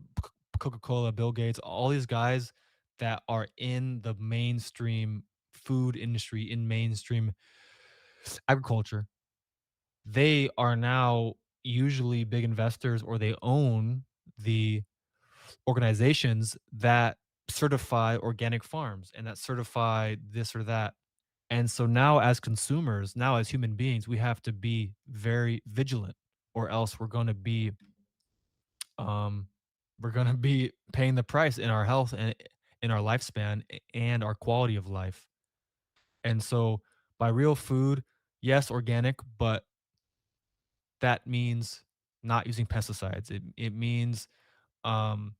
Coca-Cola, Bill Gates, all these guys that are in the mainstream food industry, in mainstream agriculture, they are now usually big investors, or they own the organizations that certify organic farms and that certify this or that. And so now as consumers, now as human beings, we have to be very vigilant, or else um we're going to be paying the price in our health and in our lifespan and our quality of life. And so by real food, yes, organic, but that means not using pesticides. It means um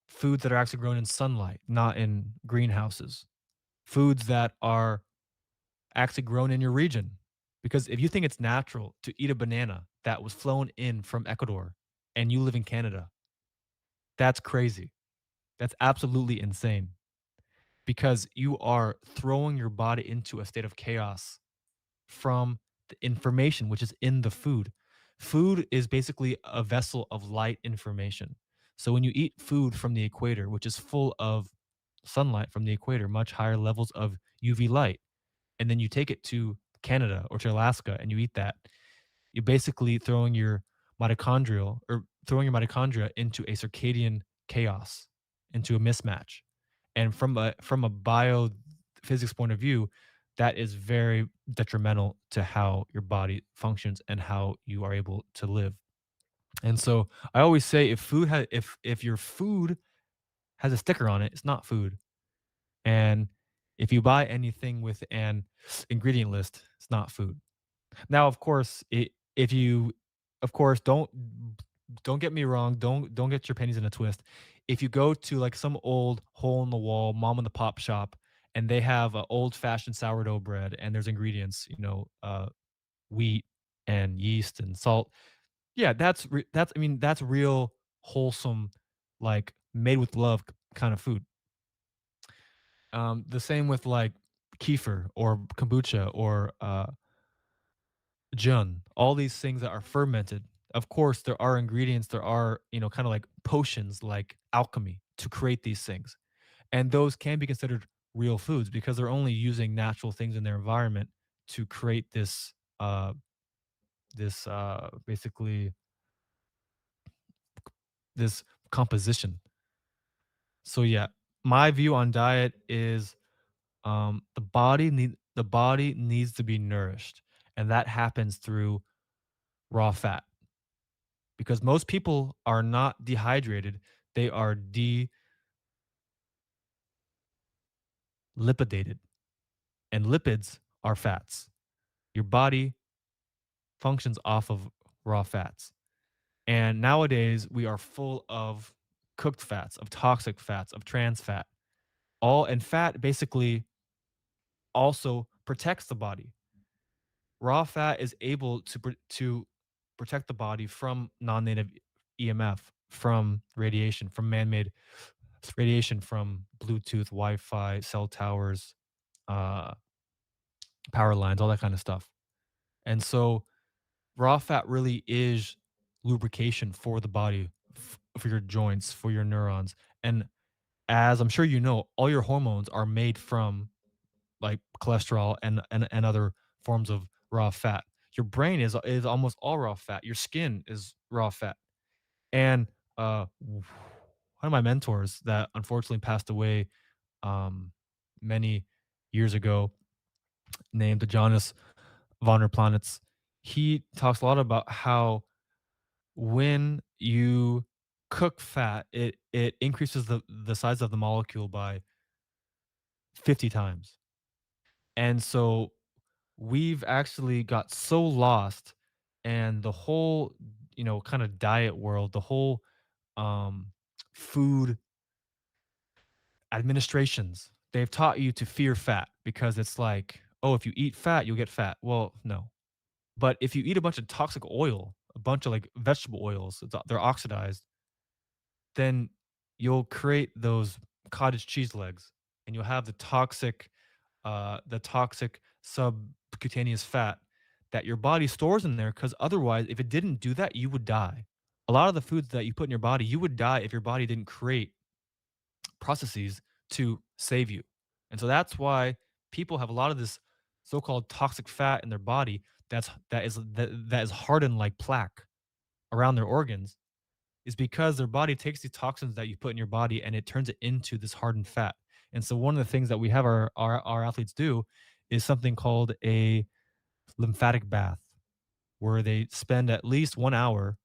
foods that are actually grown in sunlight, not in greenhouses. Foods that are actually grown in your region. Because if you think it's natural to eat a banana that was flown in from Ecuador and you live in Canada, that's crazy. That's absolutely insane, because you are throwing your body into a state of chaos from the information which is in the food. Food is basically a vessel of light information. So when you eat food from the equator, which is full of sunlight from the equator, much higher levels of UV light, and then you take it to Canada or to Alaska and you eat that, you're basically throwing your mitochondria into a circadian chaos, into a mismatch. And from a biophysics point of view, that is very detrimental to how your body functions and how you are able to live. And so I always say, if your food has a sticker on it, it's not food. And if you buy anything with an ingredient list, it's not food. Now, of course, if you, of course, don't get me wrong. Don't get your pennies in a twist. If you go to like some old hole in the wall mom and the pop shop and they have a old fashioned sourdough bread and there's ingredients, wheat and yeast and salt. Yeah, that's I mean that's real wholesome, like made with love kind of food. The same with like kefir or kombucha or Jun, all these things that are fermented. Of course, there are ingredients, there are, kind of like potions, like alchemy to create these things. And those can be considered real foods because they're only using natural things in their environment to create this basically this composition. So yeah, my view on diet is the body needs to be nourished, and that happens through raw fat, because most people are not dehydrated, they are delipidated, and lipids are fats. Your body functions off of raw fats. And nowadays, we are full of cooked fats, of toxic fats, of trans fat. All and fat basically also protects the body. Raw fat is able to protect the body from non-native EMF, from radiation, from man-made radiation, from Bluetooth, Wi-Fi, cell towers, uh, power lines, all that kind of stuff. And so raw fat really is lubrication for the body, for your joints, for your neurons. And as I'm sure you know, all your hormones are made from like cholesterol and other forms of raw fat. Your brain is almost all raw fat. Your skin is raw fat. And one of my mentors that unfortunately passed away um, many years ago, named Jonas von der Planitz, he talks a lot about how when you cook fat, it increases the size of the molecule by 50 times. And so we've actually got so lost, and the whole, kind of diet world, the whole um food administrations, they've taught you to fear fat because it's like, oh, if you eat fat, you'll get fat. Well, no. But if you eat a bunch of toxic oil, a bunch of like vegetable oils, they're oxidized, then you'll create those cottage cheese legs, and you'll have the toxic subcutaneous fat that your body stores in there, because otherwise, if it didn't do that, you would die. A lot of the foods that you put in your body, you would die if your body didn't create processes to save you. And so that's why people have a lot of this so-called toxic fat in their body that is hardened like plaque around their organs, is because their body takes these toxins that you put in your body and it turns it into this hardened fat. And so one of the things that we have our athletes do is something called a lymphatic bath, where they spend at least 1 hour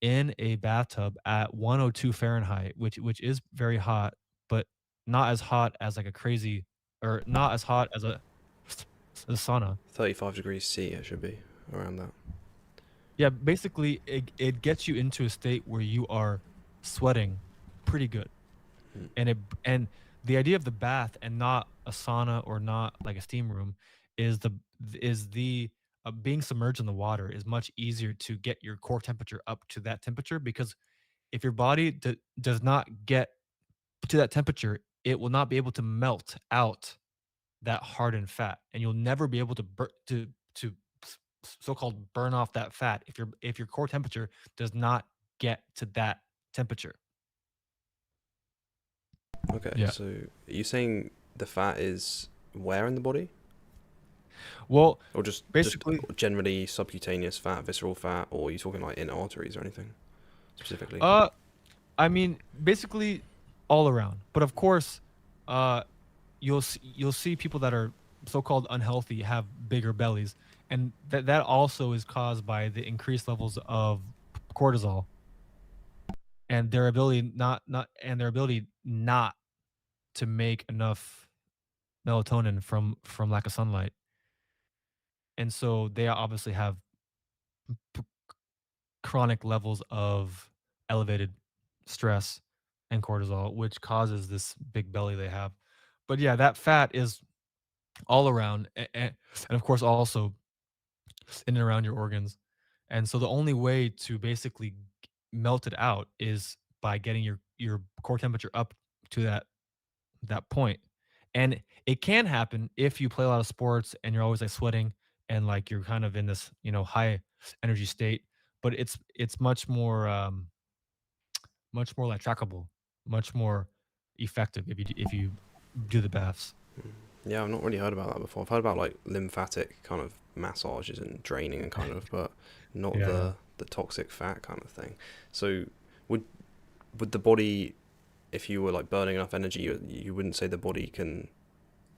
in a bathtub at 102 Fahrenheit, which is very hot, but not as hot as like a crazy, or not as hot as a sauna. 35 degrees C, it should be around that. Yeah, basically it gets you into a state where you are sweating pretty good. Mm. And the idea of the bath and not a sauna or not like a steam room is the being submerged in the water is much easier to get your core temperature up to that temperature, because if your body does not get to that temperature, it will not be able to melt out that hardened fat, and you'll never be able to so-called burn off that fat if your core temperature does not get to that temperature. Okay, Yeah. so are you saying the fat is where in the body? Well, Or just basically, generally subcutaneous fat, visceral fat, or are you talking like in arteries or anything specifically? uh, I mean, basically all around. But of course, uh, you'll see people that are so-called unhealthy have bigger bellies, and that also is caused by the increased levels of cortisol and their ability not to make enough melatonin from lack of sunlight. And so they obviously have p- chronic levels of elevated stress and cortisol, which causes this big belly they have. But yeah, that fat is all around, and of course also in and around your organs. And so the only way to basically melt it out is by getting your core temperature up to that point. And it can happen if you play a lot of sports and you're always like sweating and like you're kind of in this, high energy state, but it's much more like trackable, much more effective if you do the baths. Yeah, I've not really heard about that before. I've heard about like lymphatic kind of massages and draining and kind of, but not Yeah. the toxic fat kind of thing. So would would the body, if you were like burning enough energy, you wouldn't say the body can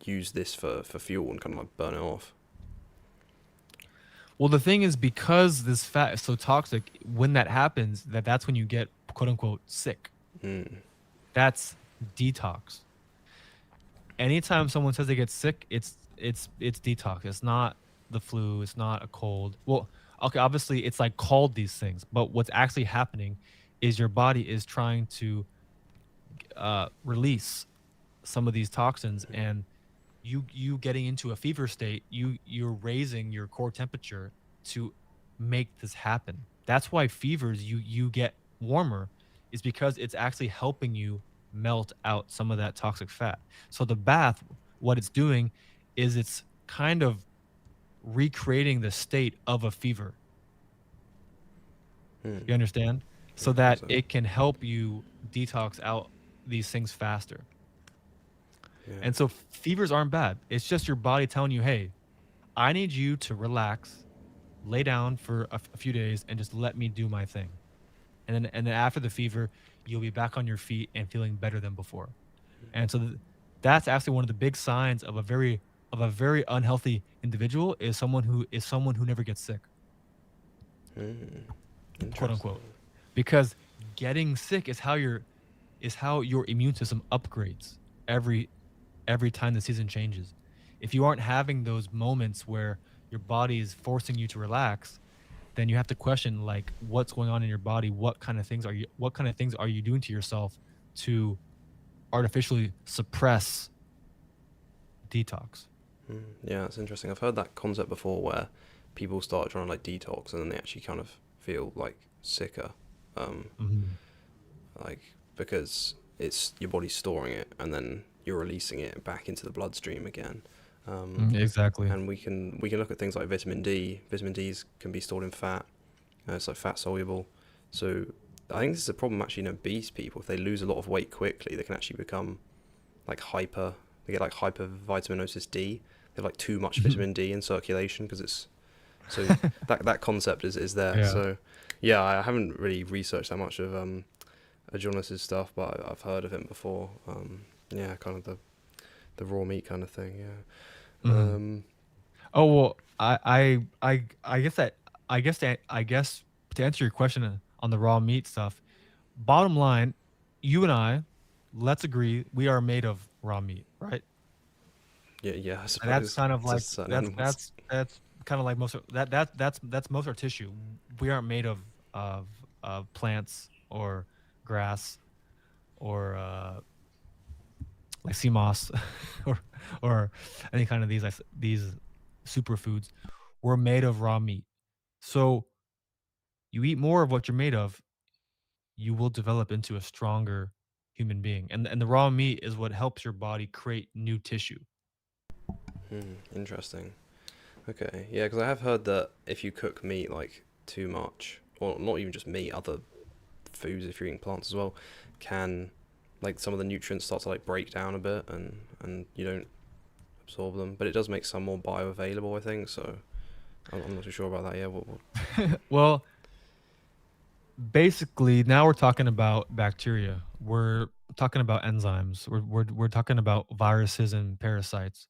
use this for fuel and kind of like burn it off? Well, the thing is, because this fat is so toxic, when that happens, that's when you get quote unquote sick. Mm. That's detox. Anytime someone says they get sick, it's detox. It's not the flu. It's not a cold. Well, okay, obviously it's like called these things, but what's actually happening is your body is trying to release some of these toxins, and you getting into a fever state, you're raising your core temperature to make this happen. That's why fevers you get warmer, is because it's actually helping you melt out some of that toxic fat. So the bath, what it's doing is it's kind of recreating the state of a fever. Hmm. You understand? Yeah, So I think that so. it can help you detox out these things faster. Yeah. And so fevers aren't bad. It's just your body telling you, "Hey, I need you to relax, lay down for a few days and just let me do my thing." And then after the fever, you'll be back on your feet and feeling better than before. And so that's actually one of the big signs of a very unhealthy individual, is someone who never gets sick, Hmm. quote Interesting. unquote. Because getting sick is how your immune system upgrades every every time the season changes. If you aren't having those moments where your body is forcing you to relax, then you have to question, like, what's going on in your body. What kind of things are you doing to yourself to artificially suppress detox? Yeah, it's interesting. I've heard that concept before where people start trying to like detox and then they actually kind of feel like sicker, um, Mhm. like because it's your body's storing it and then you're releasing it back into the bloodstream again. Um, Exactly. and we can look at things like vitamin D. Vitamin D's can be stored in fat. It's like fat soluble. So I think this is a problem actually in obese people. If they lose a lot of weight quickly, they can actually become like hyper. They get like hypervitaminosis D. They have like too much vitamin D in circulation because it's so that concept is there. Yeah. So yeah, I haven't really researched that much of Jonas' stuff, but I've heard of him before. Yeah, kind of the raw meat kind of thing. Yeah. Mhm. Oh well, I guess to answer your question on the raw meat stuff, bottom line, you and I, let's agree, we are made of raw meat, right? Yeah, yeah. I And that's suppose kind of to like certain that's animals. that's that's kind of like most of that's most of our tissue. We aren't made of of plants or grass or like sea moss or or any kind of these superfoods. We're made of raw meat. So you eat more of what you're made of, you will develop into a stronger human being. And the raw meat is what helps your body create new tissue. Interesting. Okay, yeah, because I have heard that if you cook meat like too much, or not even just meat, other foods if you're eating plants as well, can like some of the nutrients start to like break down a bit and you don't absorb them. But it does make some more bioavailable, I think. So I'm not too sure about that. Yeah, what? Well, basically, now we're talking about bacteria. We're talking about enzymes. We're talking about viruses and parasites.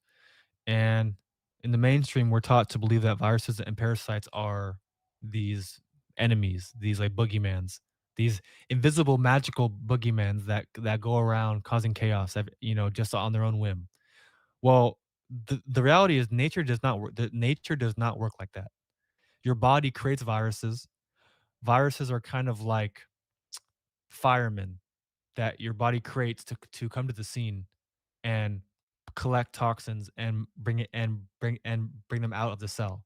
And in the mainstream, we're taught to believe that viruses and parasites are these enemies, these like boogeymans, these invisible magical boogeymans that go around causing chaos, just on their own whim. Well, the reality is nature does not work. Nature does not work like that. Your body creates viruses. Viruses are kind of like firemen that your body creates to come to the scene and collect toxins and bring them out of the cell.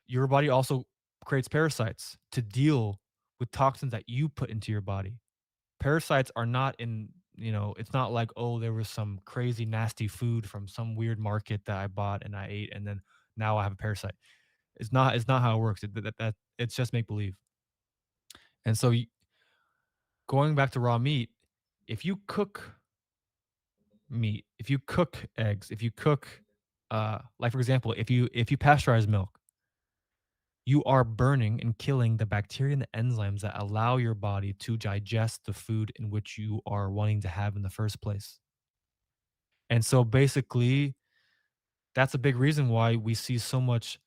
Your body also creates parasites to deal with toxins that you put into your body. Parasites are not it's not like, oh, there was some crazy nasty food from some weird market that I bought and I ate and then now I have a parasite. It's not how it works. It's just make believe. And so going back to raw meat, if you cook meat, if you cook eggs, if you cook like for example, if you pasteurize milk, you are burning and killing the bacteria and the enzymes that allow your body to digest the food in which you are wanting to have in the first place. And so basically, that's a big reason why we see so much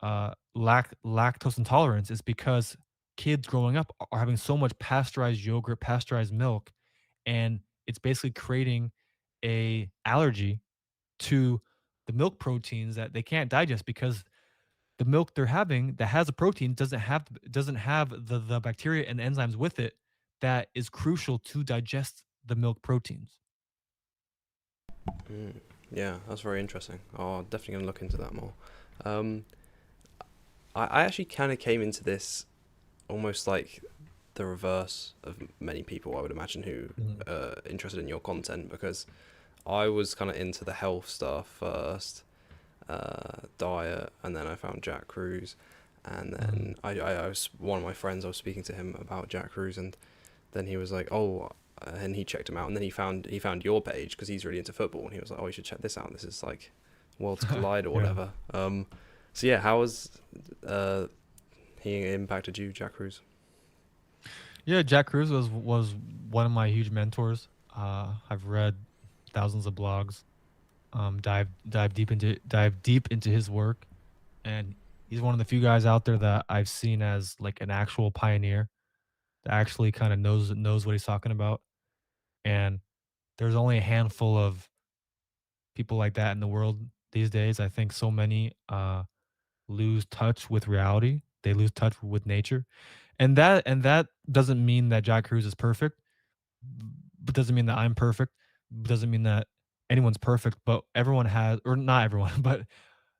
lactose intolerance, is because kids growing up are having so much pasteurized yogurt, pasteurized milk, and it's basically creating a allergy to the milk proteins that they can't digest, because the milk they're having that has a protein doesn't have the bacteria and the enzymes with it that is crucial to digest the milk proteins. Mm. Yeah, that's very interesting. Oh, definitely gonna look into that more. Um, I actually kind of came into this almost like the reverse of many people, I would imagine, who Mhm. are interested in your content, because I was kind of into the health stuff first, diet, and then I found Jack Cruz, and Mhm. then I was one of my friends. I was speaking to him about Jack Cruz, and then he was like, oh, and he checked him out, and then he found your page because he's really into football, and he was like, oh, you should check this out. This is like worlds collide or Yeah. whatever. So yeah, how has uh he impacted you, Jack Cruz? Yeah, Jack Cruz was one of my huge mentors. I've read thousands of blogs, dive deep into his work, and he's one of the few guys out there that I've seen as like an actual pioneer that actually kind of knows what he's talking about. And there's only a handful of people like that in the world these days. I think so many lose touch with reality. They lose touch with nature, and that doesn't mean that Jack Cruz is perfect, but doesn't mean that I'm perfect. Doesn't mean that anyone's perfect. But everyone has, or not everyone, but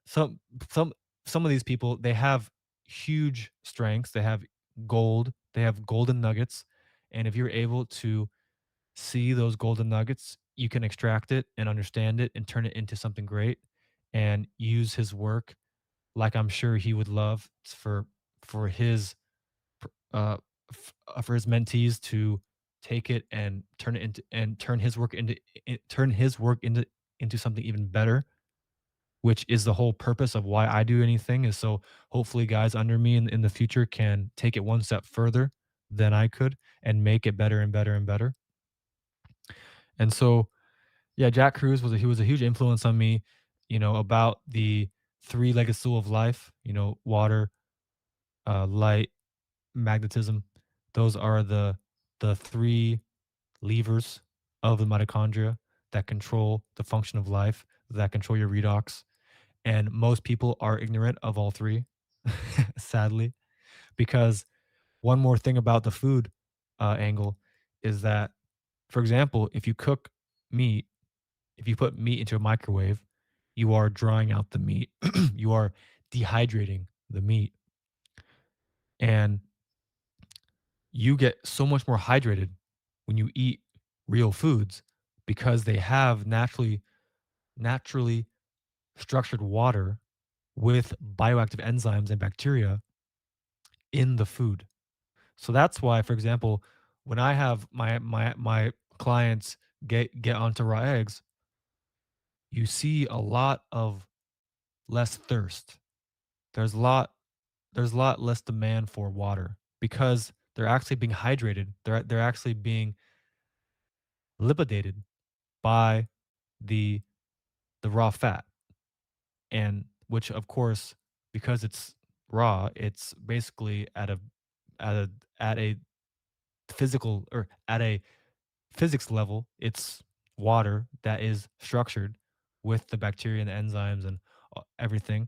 some some some of these people, they have huge strengths. They have gold. They have golden nuggets, and if you're able to see those golden nuggets, you can extract it and understand it and turn it into something great, and use his work like I'm sure he would love for his uh for his mentees to take it and turn it into and turn his work into something even better, which is the whole purpose of why I do anything, is so hopefully guys under me in the future can take it one step further than I could and make it better and better and better. And so, yeah, Jack Cruz was a huge influence on me, about the three-legged stool of life, water, light, magnetism. Those are the three levers of the mitochondria that control the function of life, that control your redox. And most people are ignorant of all three, sadly, because one more thing about the food angle is that, for example, meat, if you put meat into a microwave, you are drying out the meat, you are dehydrating the meat, and you get so much more hydrated when you eat real foods because they have naturally structured water with bioactive enzymes and bacteria in the food. So that's why, for example, when I have my clients get onto raw eggs, you see a lot of less thirst. There's a lot there's a lot less demand for water because they're actually being hydrated. They're actually being lipidated by the the raw fat, and which of course, because it's raw, it's basically at a at a physical or at a physics level, it's water that is structured with the bacteria and the enzymes and everything.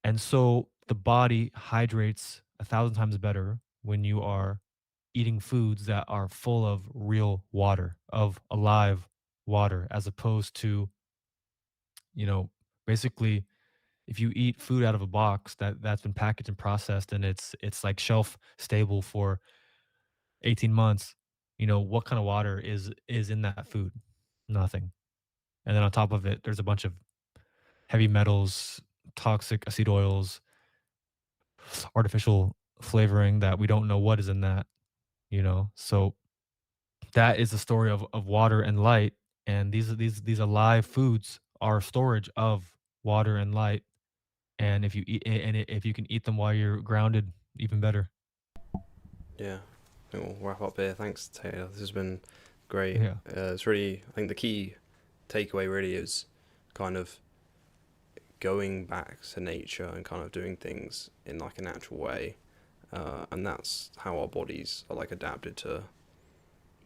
And so the body hydrates a thousand times better when you are eating foods that are full of real water, of alive water, as opposed to, you know, basically if you eat food out of a box that's been packaged and processed and it's like shelf stable for 18 months, what kind of water is in that food? Nothing. And then on top of it, there's a bunch of heavy metals, toxic acid oils, artificial flavoring that we don't know what is in that. So that is the story of water and light. And these alive foods are storage of water and light. And if you can eat them while you're grounded, even better. Yeah, I think we'll wrap up here. Thanks, Taylor. This has been great. Yeah. It's really, I think the key takeaway really is kind of going back to nature and kind of doing things in like a natural way, and that's how our bodies are like adapted to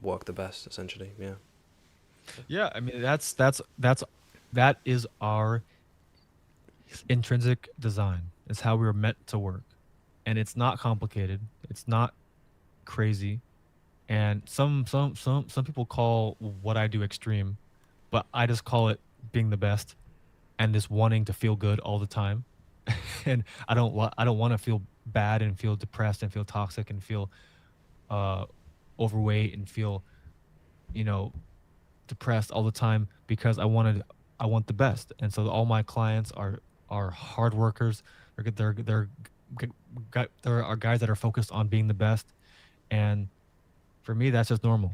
work the best, essentially. Yeah. Yeah, I mean that is our intrinsic design. It's how we were meant to work. And it's not complicated. It's not crazy. And some people call what I do extreme, but I just call it being the best and this wanting to feel good all the time. And I don't want to feel bad and feel depressed and feel toxic and feel uh overweight and feel, you know, depressed all the time because I want the best. And so all my clients are hard workers. G- there are guys that are focused on being the best, and for me that's just normal.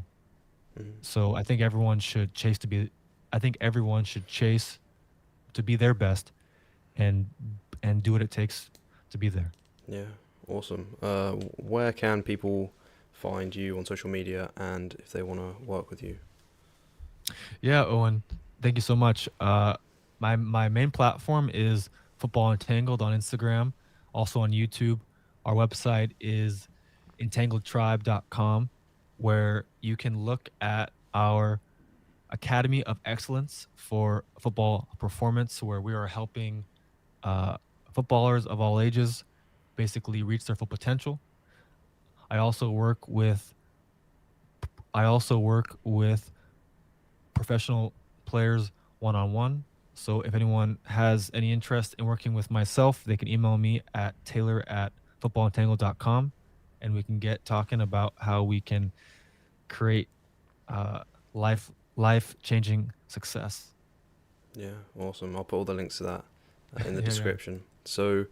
Mhm. So I think everyone should chase to be their best and do what it takes to be there. Yeah, awesome. Where can people find you on social media, and if they want to work with you? Yeah, Owen, thank you so much. My main platform is Football Entangled on Instagram, also on YouTube. Our website is entangledtribe.com, where you can look at our Academy of Excellence for football performance, where we are helping uh, footballers of all ages basically reach their full potential. I also work with I also work with professional players one on one. So if anyone has any interest in working with myself, they can email me at taylor@footballentangle.com, and we can get talking about how we can create uh, life changing success. Yeah, awesome. I'll put all the links to that in the Yeah, yeah, description. So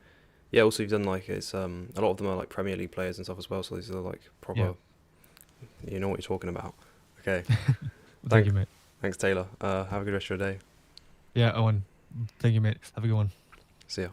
yeah, also you've done like it's a lot of them are like Premier League players and stuff as well. So these are like yeah. proper. You know what you're talking about. Okay. Thank you, Thank, mate. thanks Taylor. Have a good rest of your day. Yeah, Owen. Thank you, mate. Have a good one. See ya.